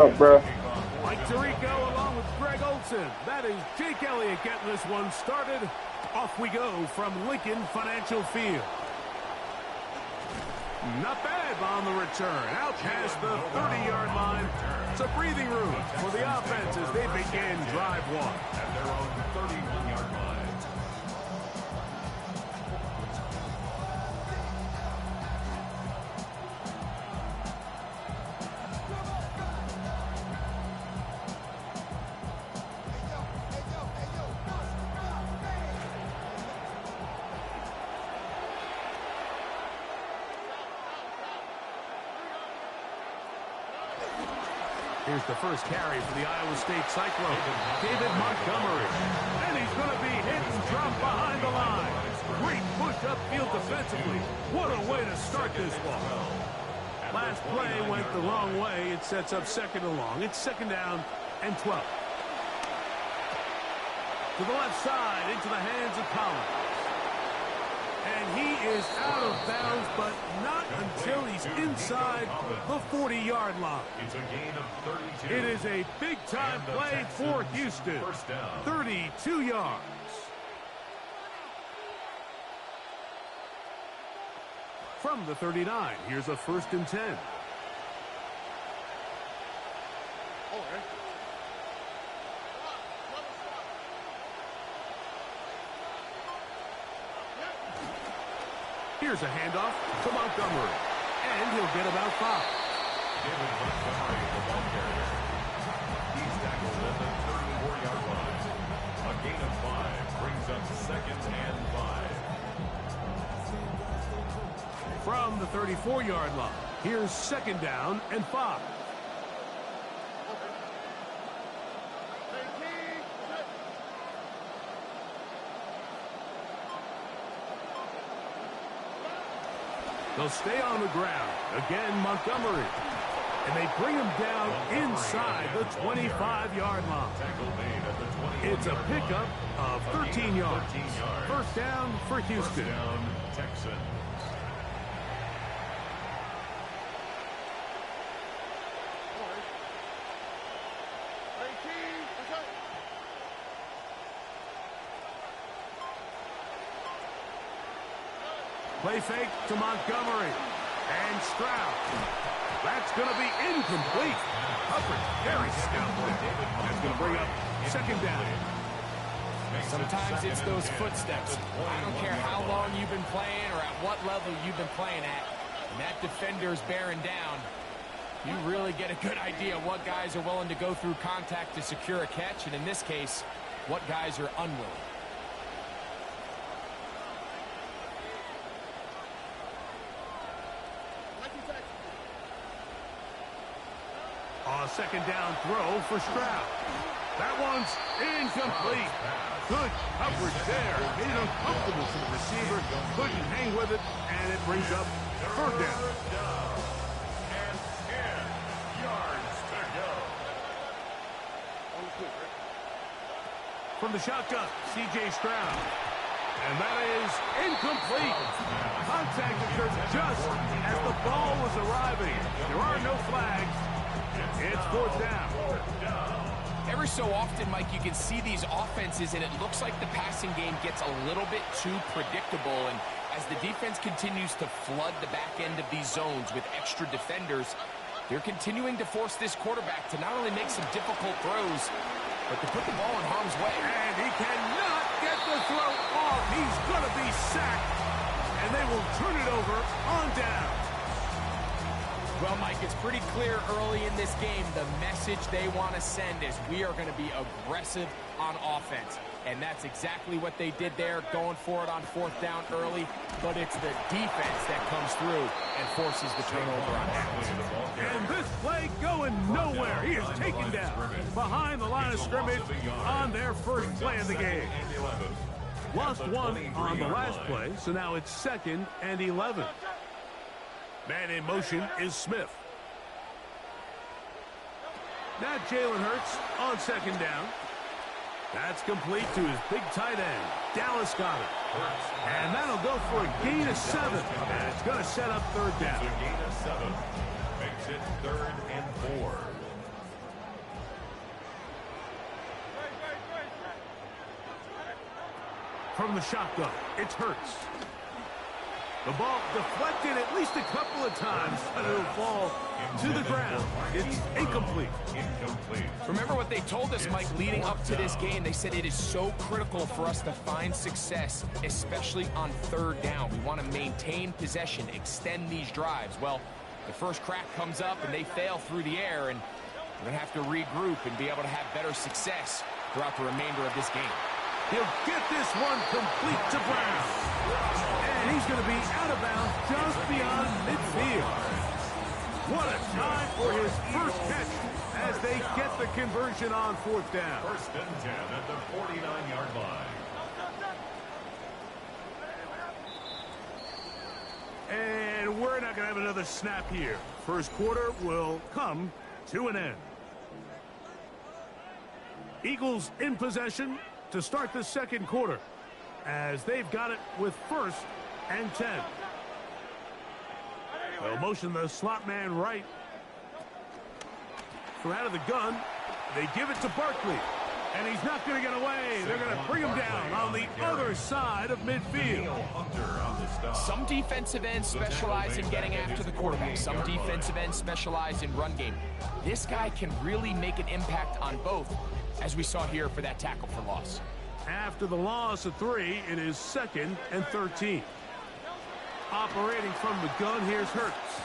up, bro? Mike Tirico along with Greg Olson. That is Jake Elliott getting this one started. Off we go from Lincoln Financial Field. Not bad on the return. Out past the 30-yard line. It's a breathing room for the offense as they begin drive one. At their own 31-yard line. Here's the first carry for the Iowa State Cyclone, David Montgomery. And he's going to be hit and dropped behind the line. Great push upfield defensively. What a way to start this ball. Last play went the wrong way. It sets up second and long. It's second down and 12. To the left side, into the hands of Collins. And he is out of bounds, but not until he's inside the 40-yard line. It's a gain of 32. It is a big-time play for Houston. 32 yards. From the 39, here's a 1st and 10. Here's a handoff to Montgomery, and he'll get about 5. David Montgomery, the ball carrier. He's tackled at the 34-yard line. A gain of 5 brings up 2nd and 5. From the 34-yard line, here's 2nd down and 5. They'll stay on the ground. Again, Montgomery. And they bring him down inside the 25-yard line. It's a pickup of 13 yards. First down for Houston. Texans. Play fake to Montgomery. And Stroud. That's going to be incomplete. Coverage very skillful. That's going to bring up 2nd down. Sometimes it's those footsteps. I don't care how long you've been playing or at what level you've been playing at. When that defender's bearing down, you really get a good idea of what guys are willing to go through contact to secure a catch, and in this case, what guys are unwilling. A 2nd down throw for Stroud. That one's incomplete. Good coverage there. Made it uncomfortable for the receiver. Couldn't hang with it, and it brings up 3rd down. And 10 yards to go. From the shotgun, C.J. Stroud. And that is incomplete. Contact occurred just as the ball was arriving. There are no flags. It's 4th down. Every so often, Mike, you can see these offenses, and it looks like the passing game gets a little bit too predictable. And as the defense continues to flood the back end of these zones with extra defenders, they're continuing to force this quarterback to not only make some difficult throws, but to put the ball in harm's way. And he cannot get the throw off. He's going to be sacked, and they will turn it over on down. Well, Mike, it's pretty clear early in this game the message they want to send is we are going to be aggressive on offense. And that's exactly what they did there, going for it on 4th down early. But it's the defense that comes through and forces the turnover on downs. And this play going nowhere. He is taken down behind the line of scrimmage on their first play of the game. Lost one on the last play, so now it's 2nd and 11. Man in motion is Smith. Now Jalen Hurts on 2nd down. That's complete to his big tight end. Dallas got it. And that'll go for a gain of 7. And it's going to set up 3rd down. A gain of 7 makes it 3rd and 4. from the shotgun. It's Hurts. The ball deflected at least a couple of times, and it'll fall to the ground. It's incomplete. Remember what they told us, Mike, leading up to this game. They said it is so critical for us to find success, especially on third down. We want to maintain possession, extend these drives. Well, the first crack comes up, and they fail through the air, and we're going to have to regroup and be able to have better success throughout the remainder of this game. He'll get this one complete to Brown. And he's going to be out of bounds just beyond midfield. What a time for his first catch as they get the conversion on fourth down. First and 10 at the 49-yard line. And we're not going to have another snap here. First quarter will come to an end. Eagles in possession to start the second quarter, as they've got it with first and 10. They'll motion the slot man right. From out of the gun, they give it to Barkley. And he's not going to get away. They're going to bring him down on the other side of midfield. Some defensive ends specialize in getting after the quarterback. Some defensive ends specialize in run game. This guy can really make an impact on both, as we saw here for that tackle for loss. After the loss of 3, it is 2nd and 13. Operating from the gun, here's Hurts.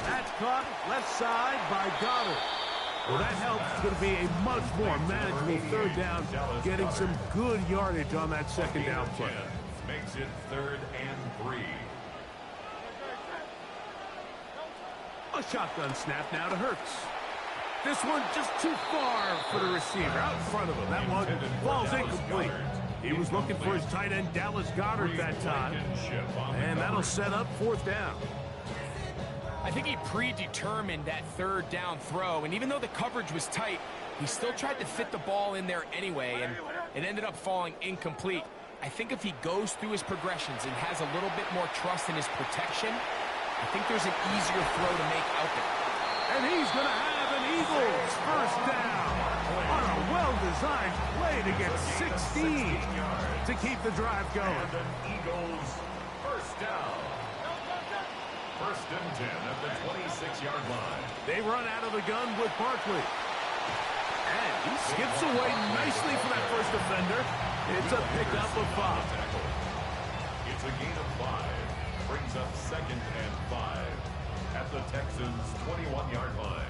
That's caught left side by Goddard. Well, that helps. It's going to be a much more manageable third down, getting some good yardage on that second down play. Makes it 3rd and 3. A shotgun snap now to Hurts. This one just too far for the receiver out in front of him. That one falls incomplete. He was looking for his tight end, Dallas Goedert, that time. And that'll set up fourth down. I think he predetermined that third down throw, and even though the coverage was tight, he still tried to fit the ball in there anyway, and it ended up falling incomplete. I think if he goes through his progressions and has a little bit more trust in his protection, I think there's an easier throw to make out there. And he's going to have an Eagles first down on a well-designed play to get 16 to keep the drive going. And an Eagles first down. First and 10 at the 26-yard line. They run out of the gun with Barkley. And he skips away nicely for that first defender. It's a pickup of 5. It's a gain of 5. Brings up 2nd and 5 at the Texans' 21-yard line.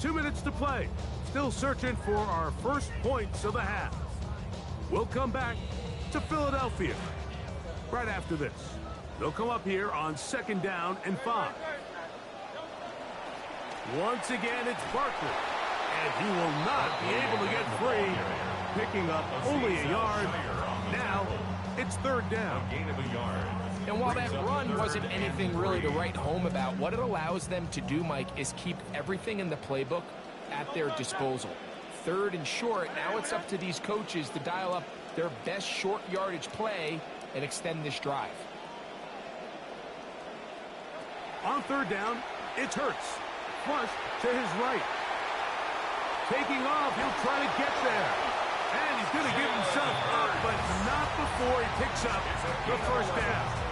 Two minutes to play. Still searching for our first points of the half. We'll come back to Philadelphia right after this. They'll come up here on 2nd down and 5. Once again, it's Barkley. And he will not be able to get free. Picking up only a yard. Now, it's 3rd down. A gain of a yard. And while that run wasn't anything really to write home about, what it allows them to do, Mike, is keep everything in the playbook at their disposal. 3rd and short, now it's up to these coaches to dial up their best short yardage play and extend this drive. On 3rd down, it's Hurts. Flush to his right. Taking off, he'll try to get there. And he's going to give himself up, but not before he picks up the first down.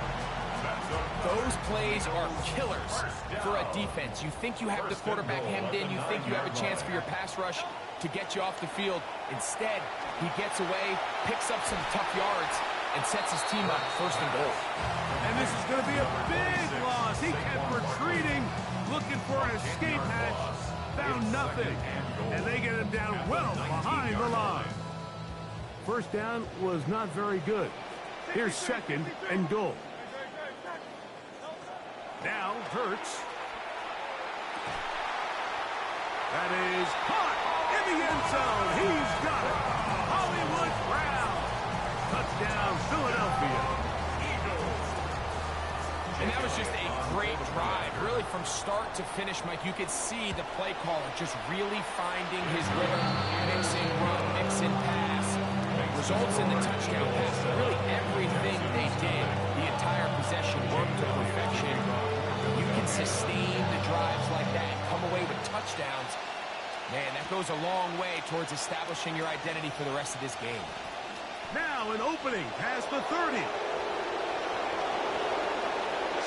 Those plays are killers for a defense. You think you have the quarterback hemmed in. You think you have a chance for your pass rush to get you off the field. Instead, he gets away, picks up some tough yards, and sets his team up 1st and goal. And this is going to be a big loss. He kept retreating, looking for an escape hatch, found nothing. And they get him down well behind the line. First down was not very good. Here's 2nd and goal. Now Hurts. That is caught in the end zone. He's got it. Hollywood Brown. Touchdown, Philadelphia. And that was just a great drive. Really from start to finish, Mike, you could see the play caller just really finding his rhythm, mixing run, mixing pass. Results in the touchdown pass. Really everything they did the entire work to perfection. You can sustain the drives like that and come away with touchdowns. Man, that goes a long way towards establishing your identity for the rest of this game. Now an opening past the 30.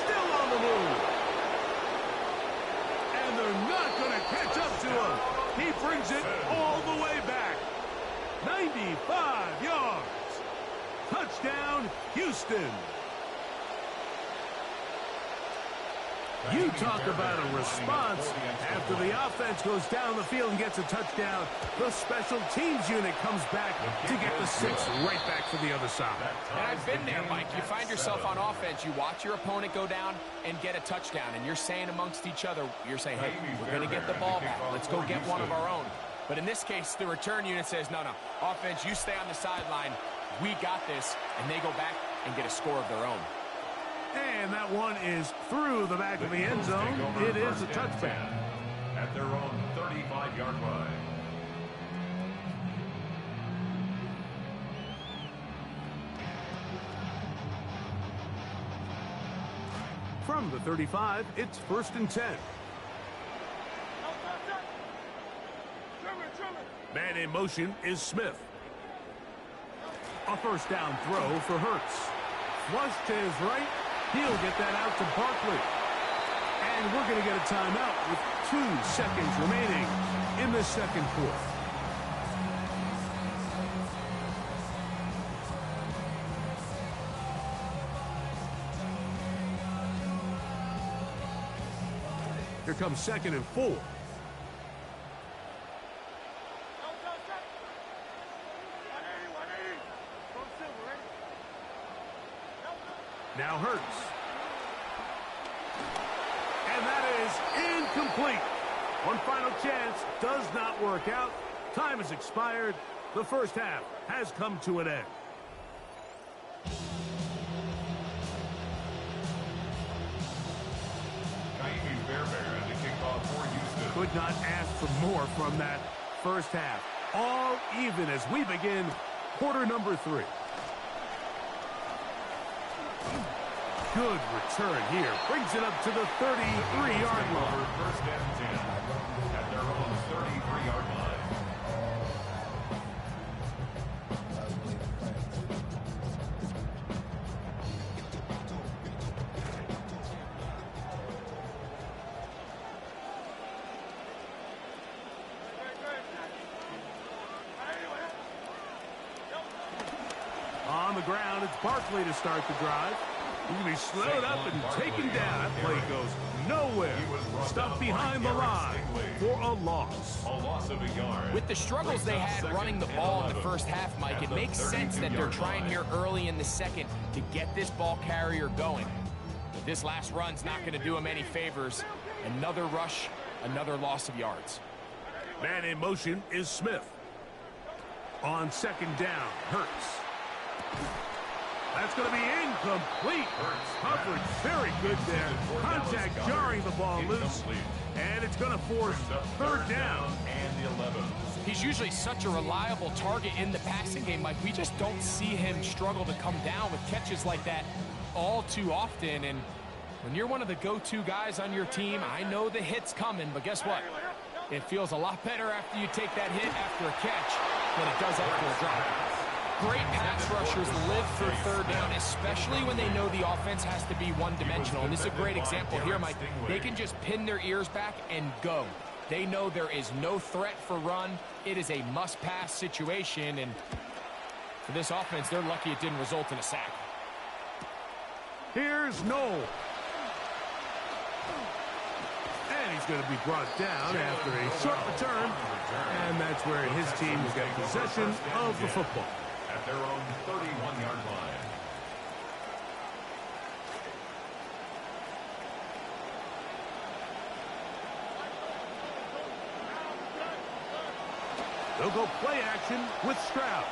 Still on the move. And they're not going to catch up to him. He brings it all the way back. 95 yards. Touchdown, Houston. You talk about a response. After the offense goes down the field and gets a touchdown, the special teams unit comes back to get the 6 right back to the other side. And I've been there, Mike. You find yourself on offense, you watch your opponent go down and get a touchdown, and you're saying amongst each other, you're saying, hey, we're going to get the ball back. Let's go get one of our own. But in this case, the return unit says, no, offense, you stay on the sideline. We got this, and they go back and get a score of their own. And that one is through the back of the end zone. It is a touchback. At their own 35-yard line. From the 35, it's 1st and 10. Man in motion is Smith. A first down throw for Hurts. Flush to his right. He'll get that out to Barkley. And we're going to get a timeout with 2 seconds remaining in the second quarter. Here comes 2nd and 4. Now Hurts. And that is incomplete. One final chance does not work out. Time has expired. The first half has come to an end. Could not ask for more from that first half. All even as we begin quarter number 3. Good return here. Brings it up to the 33-yard line. First and 10 at their own 33-yard line. On the ground, it's Barkley to start the drive. He can be slowed up and taken down. That play goes nowhere. Stuck behind the line for a loss. A loss of a yard. With the struggles they had running the ball in the first half, Mike, it makes sense that they're trying here early in the second to get this ball carrier going. But this last run's not going to do him any favors. Another rush, another loss of yards. Man in motion is Smith. On 2nd down, Hurts. That's going to be incomplete. Coverage very good there. Contact jarring the ball loose. And it's going to force 3rd down. And the 11. He's usually such a reliable target in the passing game, Mike. We just don't see him struggle to come down with catches like that all too often. And when you're one of the go-to guys on your team, I know the hit's coming, but guess what? It feels a lot better after you take that hit after a catch than it does after a drop. Great pass rushers live for 3rd down, especially when they know the offense has to be one-dimensional. And this is a great example here, Mike. They can just pin their ears back and go. They know there is no threat for run. It is a must-pass situation. And for this offense, they're lucky it didn't result in a sack. Here's Noel. And he's going to be brought down after a short return. And that's where his team will get possession of the football. At their own 31-yard line. They'll go play action with Stroud.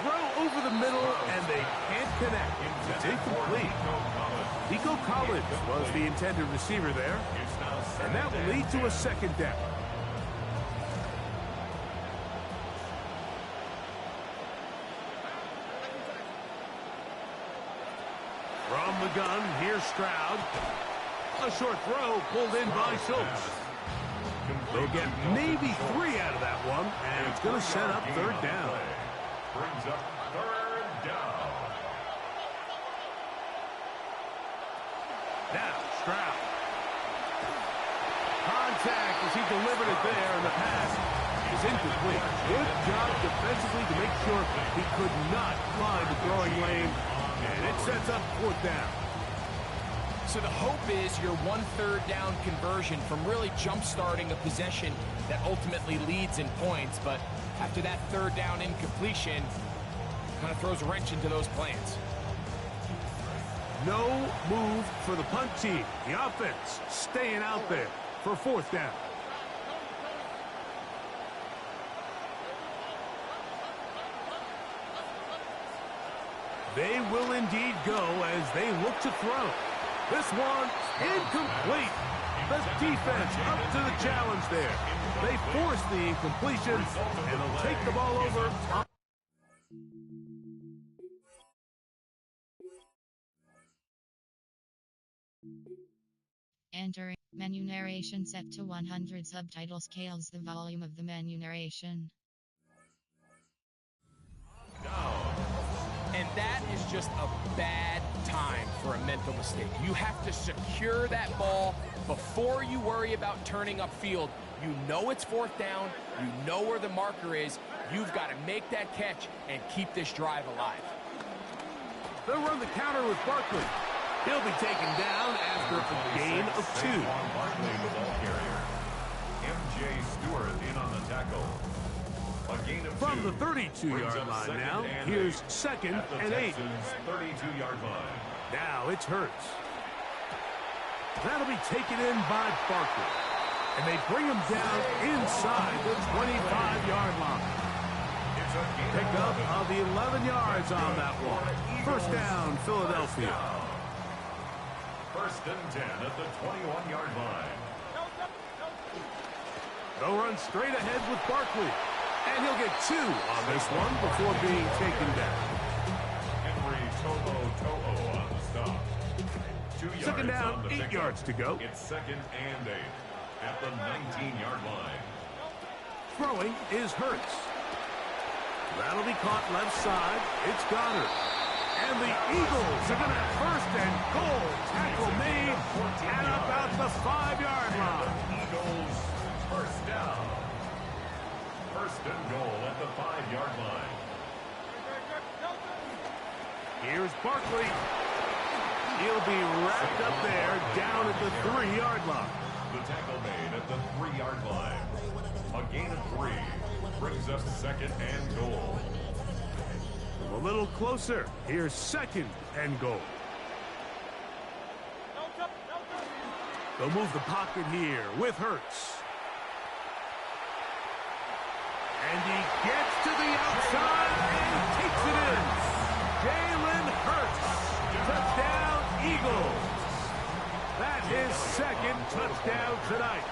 Throw over the middle, and they can't connect. It's incomplete. Nico Collins was the intended receiver there. And that will lead to a 2nd down. From From the gun, here's Stroud. A short throw pulled in by Schultz. They'll get maybe 3 out of that one, and it's going to set up third down. Brings up third down. Now, Stroud. Contact as he delivered it there, and the pass is incomplete. Good job defensively to make sure he could not find the throwing lane, and it sets up fourth down. So the hope is your 1/3 down conversion from really jump-starting a possession that ultimately leads in points, but after that third down incompletion, kind of throws a wrench into those plans. No move for the punt team. The offense staying out there for fourth down. They will indeed go as they look to throw. This one incomplete. The defense up to the challenge there. They force the incompletion, and they'll take the ball over. Entering menu narration set to 100. Subtitle scales the volume of the menu narration. And that is just a bad time for a mental mistake. You have to secure that ball before you worry about turning upfield. You know it's fourth down. You know where the marker is. You've got to make that catch and keep this drive alive. They'll run the counter with Barkley. He'll be taken down after a gain of 2. Barkley, the ball carrier. MJ Stewart in on the tackle. A gain of 2. From the 32-yard line now, here's second and 8. 32-yard line. Now it's Hurts. That'll be taken in by Barkley. And they bring him down inside the 25-yard line. Pick up of the 11 yards on that one. First down, Philadelphia. First and 10 at the 21-yard line. They'll run straight ahead with Barkley. And he'll get 2 on this one before being taken down. Henry Toho on the stop. 2 yards. Second down, 8 yards to go. It's second and 8 at the 19-yard line. Throwing is Hurts. That'll be caught left side. It's Goddard. And the Eagles are going to have first and goal. Tackle made at about the 5-yard line. Eagles first down. First and goal at the 5-yard line. Here's Barkley. He'll be wrapped up there down at the 3-yard line. The tackle made at the 3-yard line. A gain of 3 brings up second and goal. A little closer. Here's second and goal. They'll move the pocket here with Hurts. And he gets to the outside and takes it in. Jalen Hurts. Touchdown, Eagles. That's his second touchdown tonight.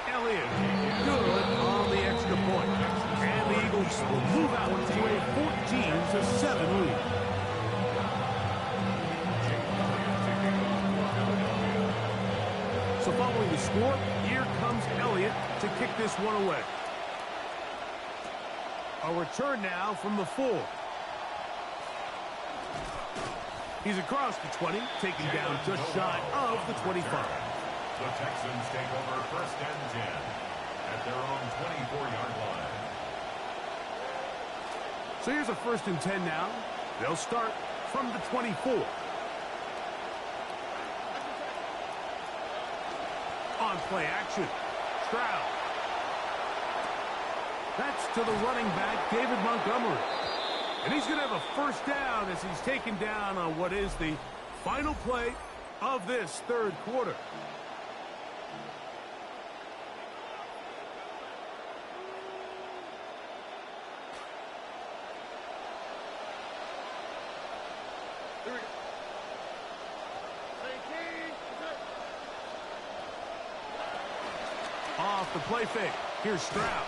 Elliott, good on the extra point. And the Eagles will move out to a 14-7 lead. So following the score, here comes Elliott to kick this one away. A return now from the 4. He's across the 20, taken down just shy of the 25. The Texans take over first and 10 at their own 24-yard line. So here's a first and 10 now. They'll start from the 24. On play action, Stroud. That's to the running back, David Montgomery. And he's going to have a first down as he's taken down on what is the final play of this third quarter. Off the play fake. Here's Stroud.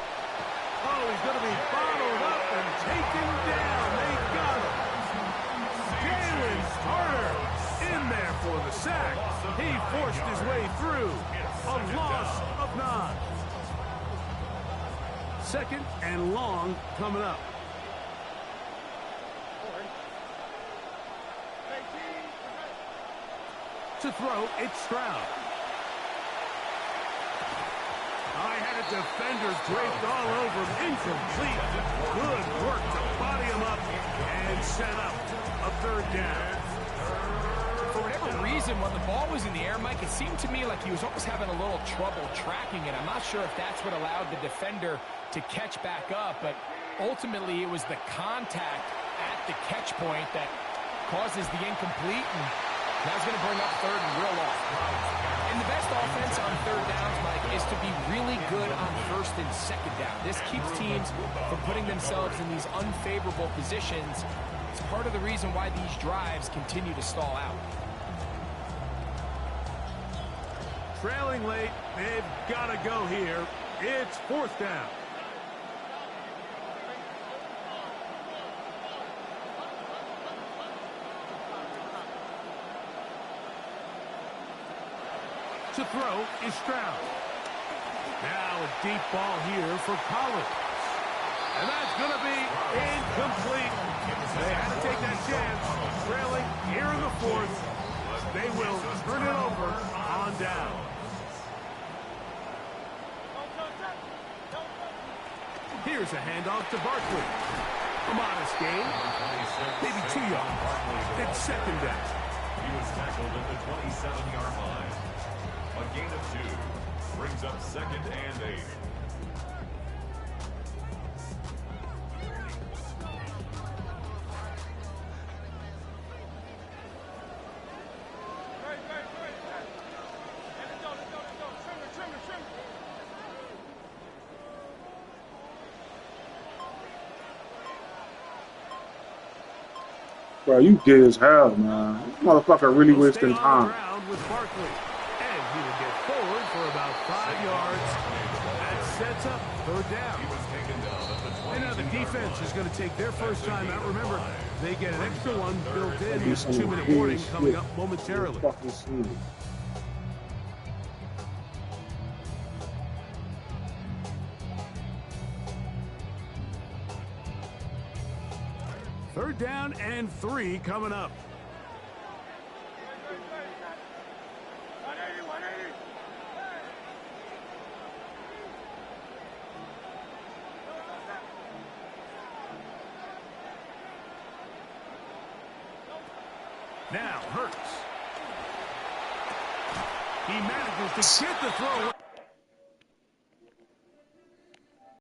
Oh, he's going to be bottled up and taken down. They got him. Jalen for the sack. He forced his way through. A loss of 9. Second and long coming up. To throw, it's Stroud. I had a defender draped all over him. Incomplete. Good work to body him up and set up a 3rd down. For whatever reason, when the ball was in the air, Mike, it seemed to me like he was almost having a little trouble tracking it. I'm not sure if that's what allowed the defender to catch back up, but ultimately it was the contact at the catch point that causes the incomplete, and that's going to bring up 3rd and real long. And the best offense on 3rd downs, Mike, is to be really good on 1st and 2nd down. This keeps teams from putting themselves in these unfavorable positions. It's part of the reason why these drives continue to stall out. Trailing late, they've got to go here. It's 4th down. To throw is Stroud. Now a deep ball here for Collins. And that's going to be incomplete. They had to take that chance. Trailing here in the 4th. They will turn it over on down. Here's a handoff to Barkley. A modest gain. Maybe 2 yards. It's 2nd down. He was tackled at the 27-yard line. A gain of 2 brings up 2nd and 8. Bro, you good as hell, man. This motherfucker really wasting time. With Barkley, and he will get forward for about 5 yards. That sets up 3rd down. And now the defense is going to take their first time out. Remember, they get an extra one built in with 2-minute warning coming up momentarily. Third down and 3 coming up. Now Hurts. He manages to get the throw.